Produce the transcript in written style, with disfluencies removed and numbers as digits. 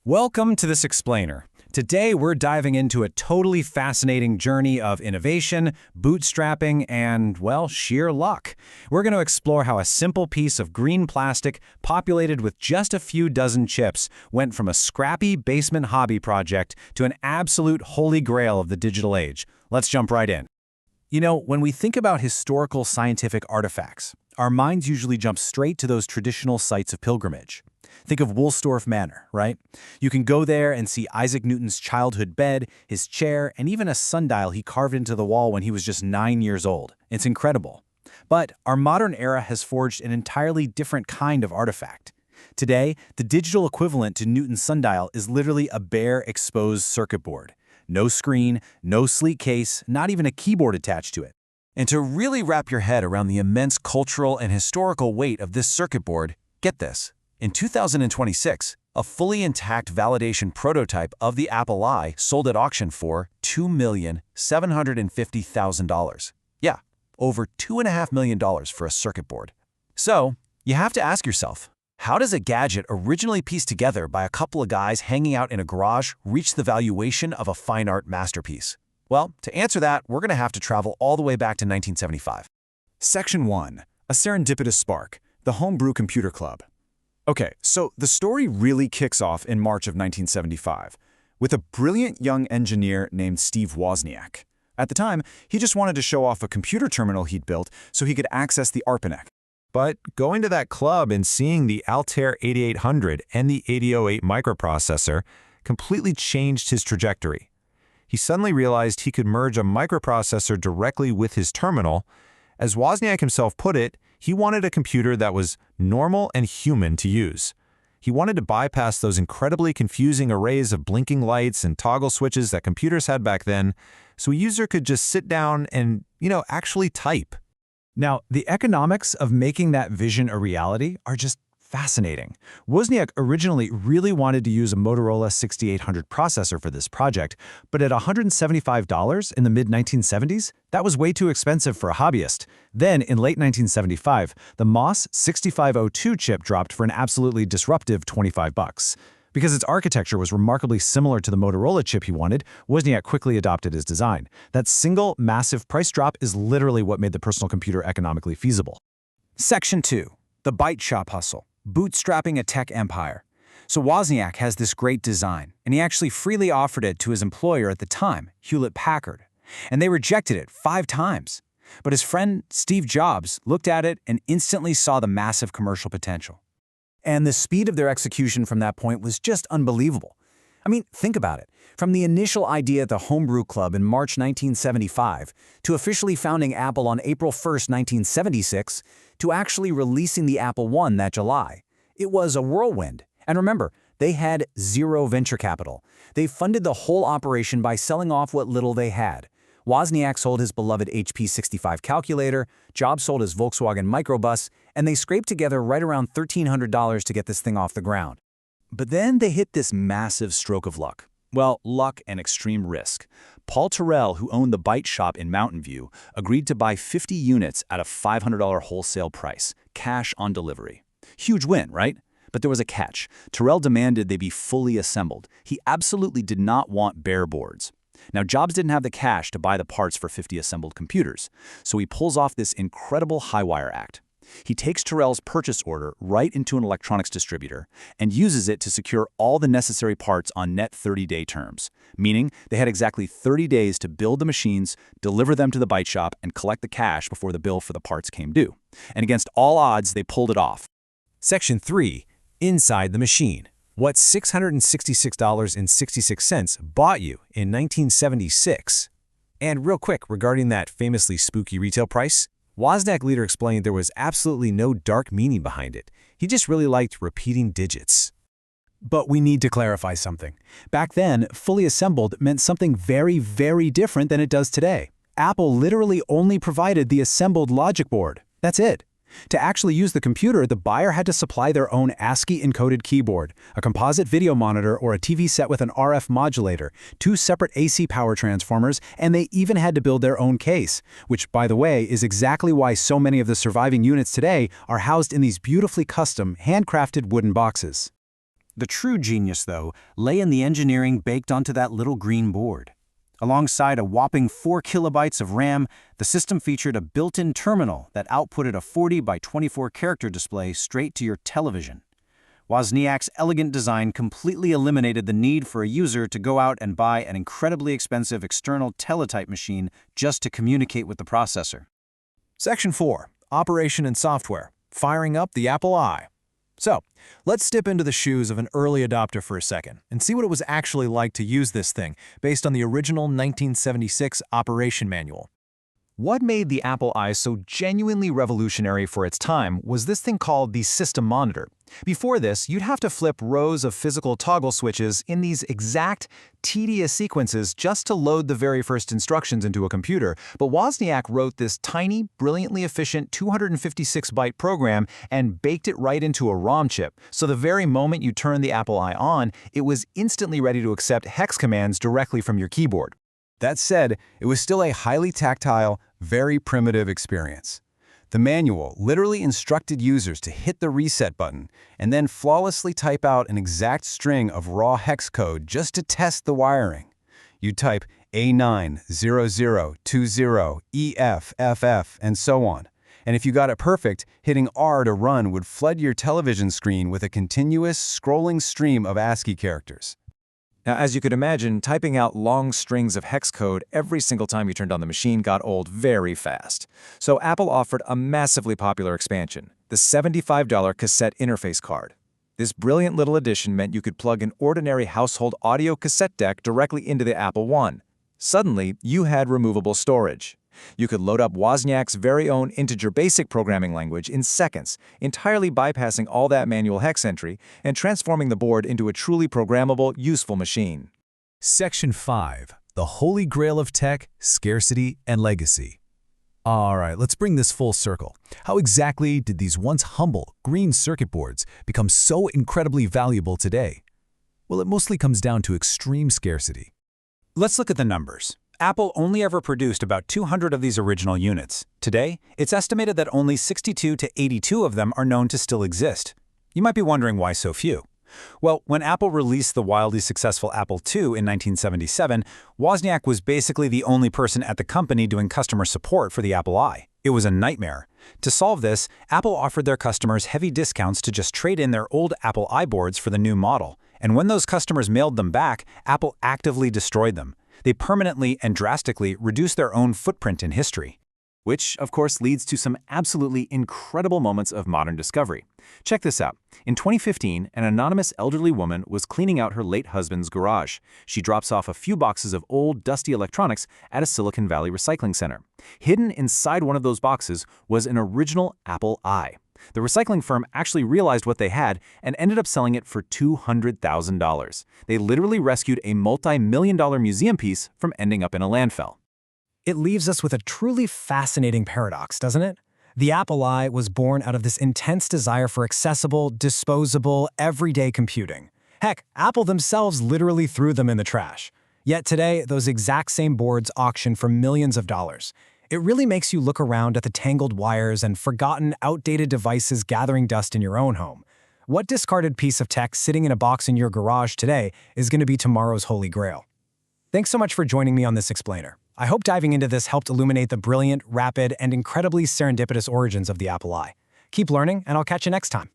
Welcome to this explainer. Today we're diving into a totally fascinating journey of innovation, bootstrapping, and, well, sheer luck. We're going to explore how a simple piece of green plastic populated with just a few dozen chips went from a scrappy basement hobby project to an absolute holy grail of the digital age. Let's jump right in. You know, when we think about historical scientific artifacts, our minds usually jump straight to those traditional sites of pilgrimage. Think of Woolstorf Manor, right? You can go there and see Isaac Newton's childhood bed, his chair, and even a sundial he carved into the wall when he was just 9 years old. It's incredible. But our modern era has forged an entirely different kind of artifact. Today, the digital equivalent to Newton's sundial is literally a bare, exposed circuit board. No screen, no sleek case, not even a keyboard attached to it. And to really wrap your head around the immense cultural and historical weight of this circuit board, get this. In 2026, a fully intact validation prototype of the Apple I sold at auction for $2,750,000. Yeah, over $2.5 million for a circuit board. So, you have to ask yourself, how does a gadget originally pieced together by a couple of guys hanging out in a garage reach the valuation of a fine art masterpiece? Well, to answer that, we're going to have to travel all the way back to 1975. Section 1. A serendipitous spark. The Homebrew Computer Club. Okay, so the story really kicks off in March of 1975 with a brilliant young engineer named Steve Wozniak. At the time, he just wanted to show off a computer terminal he'd built so he could access the ARPANET. But going to that club and seeing the Altair 8800 and the 8008 microprocessor completely changed his trajectory. He suddenly realized he could merge a microprocessor directly with his terminal. As Wozniak himself put it, he wanted a computer that was normal and human to use. He wanted to bypass those incredibly confusing arrays of blinking lights and toggle switches that computers had back then, so a user could just sit down and, actually type. Now, the economics of making that vision a reality are just fascinating. Wozniak originally really wanted to use a Motorola 6800 processor for this project, but at $175 in the mid-1970s, that was way too expensive for a hobbyist. Then, in late 1975, the MOS 6502 chip dropped for an absolutely disruptive $25. Because its architecture was remarkably similar to the Motorola chip he wanted, Wozniak quickly adopted his design. That single, massive price drop is literally what made the personal computer economically feasible. Section 2. The Byte Shop Hustle. Bootstrapping a tech empire. So Wozniak has this great design, and he actually freely offered it to his employer at the time, Hewlett-Packard. And they rejected it 5 times. But his friend, Steve Jobs, looked at it and instantly saw the massive commercial potential. And the speed of their execution from that point was just unbelievable. I mean, think about it. From the initial idea at the Homebrew Club in March 1975, to officially founding Apple on April 1, 1976, to actually releasing the Apple I that July. It was a whirlwind. And remember, they had zero venture capital. They funded the whole operation by selling off what little they had. Wozniak sold his beloved HP 65 calculator, Jobs sold his Volkswagen microbus, and they scraped together right around $1,300 to get this thing off the ground. But then they hit this massive stroke of luck. Well, luck and extreme risk. Paul Terrell, who owned the Byte Shop in Mountain View, agreed to buy 50 units at a $500 wholesale price, cash on delivery. Huge win, right? But there was a catch. Terrell demanded they be fully assembled. He absolutely did not want bare boards. Now, Jobs didn't have the cash to buy the parts for 50 assembled computers, so he pulls off this incredible high-wire act. He takes Terrell's purchase order right into an electronics distributor and uses it to secure all the necessary parts on net 30-day terms, meaning they had exactly 30 days to build the machines, deliver them to the Byte Shop, and collect the cash before the bill for the parts came due. And against all odds, they pulled it off. Section 3. Inside the machine. What $666.66 bought you in 1976? And real quick, regarding that famously spooky retail price, Wozniak later explained there was absolutely no dark meaning behind it. He just really liked repeating digits. But we need to clarify something. Back then, fully assembled meant something very, very different than it does today. Apple literally only provided the assembled logic board. That's it. To actually use the computer, the buyer had to supply their own ASCII-encoded keyboard, a composite video monitor or a TV set with an RF modulator, 2 separate AC power transformers, and they even had to build their own case, which, by the way, is exactly why so many of the surviving units today are housed in these beautifully custom, handcrafted wooden boxes. The true genius, though, lay in the engineering baked onto that little green board. Alongside a whopping 4 kilobytes of RAM, the system featured a built-in terminal that outputted a 40 by 24 character display straight to your television. Wozniak's elegant design completely eliminated the need for a user to go out and buy an incredibly expensive external teletype machine just to communicate with the processor. Section 4. Operation and Software. Firing up the Apple I. So, let's step into the shoes of an early adopter for a second and see what it was actually like to use this thing based on the original 1976 operation manual. What made the Apple I so genuinely revolutionary for its time was this thing called the system monitor. Before this, you'd have to flip rows of physical toggle switches in these exact, tedious sequences just to load the very first instructions into a computer, but Wozniak wrote this tiny, brilliantly efficient 256-byte program and baked it right into a ROM chip, so the very moment you turned the Apple I on, it was instantly ready to accept hex commands directly from your keyboard. That said, it was still a highly tactile, very primitive experience. The manual literally instructed users to hit the reset button and then flawlessly type out an exact string of raw hex code just to test the wiring. You'd type A90020EFFF and so on. And if you got it perfect, hitting R to run would flood your television screen with a continuous scrolling stream of ASCII characters. Now, as you could imagine, typing out long strings of hex code every single time you turned on the machine got old very fast. So Apple offered a massively popular expansion, the $75 cassette interface card. This brilliant little addition meant you could plug an ordinary household audio cassette deck directly into the Apple I. Suddenly, you had removable storage. You could load up Wozniak's very own integer basic programming language in seconds, entirely bypassing all that manual hex entry and transforming the board into a truly programmable, useful machine. Section 5. The Holy Grail of Tech, Scarcity, and Legacy. All right, let's bring this full circle. How exactly did these once humble green circuit boards become so incredibly valuable today? Well, it mostly comes down to extreme scarcity. Let's look at the numbers. Apple only ever produced about 200 of these original units. Today, it's estimated that only 62 to 82 of them are known to still exist. You might be wondering why so few. Well, when Apple released the wildly successful Apple II in 1977, Wozniak was basically the only person at the company doing customer support for the Apple I. It was a nightmare. To solve this, Apple offered their customers heavy discounts to just trade in their old Apple I boards for the new model. And when those customers mailed them back, Apple actively destroyed them. They permanently and drastically reduced their own footprint in history. Which, of course, leads to some absolutely incredible moments of modern discovery. Check this out. In 2015, an anonymous elderly woman was cleaning out her late husband's garage. She drops off a few boxes of old, dusty electronics at a Silicon Valley recycling center. Hidden inside one of those boxes was an original Apple I. The recycling firm actually realized what they had and ended up selling it for $200,000. They literally rescued a multi-million-dollar museum piece from ending up in a landfill. It leaves us with a truly fascinating paradox, doesn't it? The Apple I was born out of this intense desire for accessible, disposable, everyday computing. Heck, Apple themselves literally threw them in the trash. Yet today, those exact same boards auction for millions of dollars. It really makes you look around at the tangled wires and forgotten, outdated devices gathering dust in your own home. What discarded piece of tech sitting in a box in your garage today is going to be tomorrow's holy grail? Thanks so much for joining me on this explainer. I hope diving into this helped illuminate the brilliant, rapid, and incredibly serendipitous origins of the Apple I. Keep learning, and I'll catch you next time.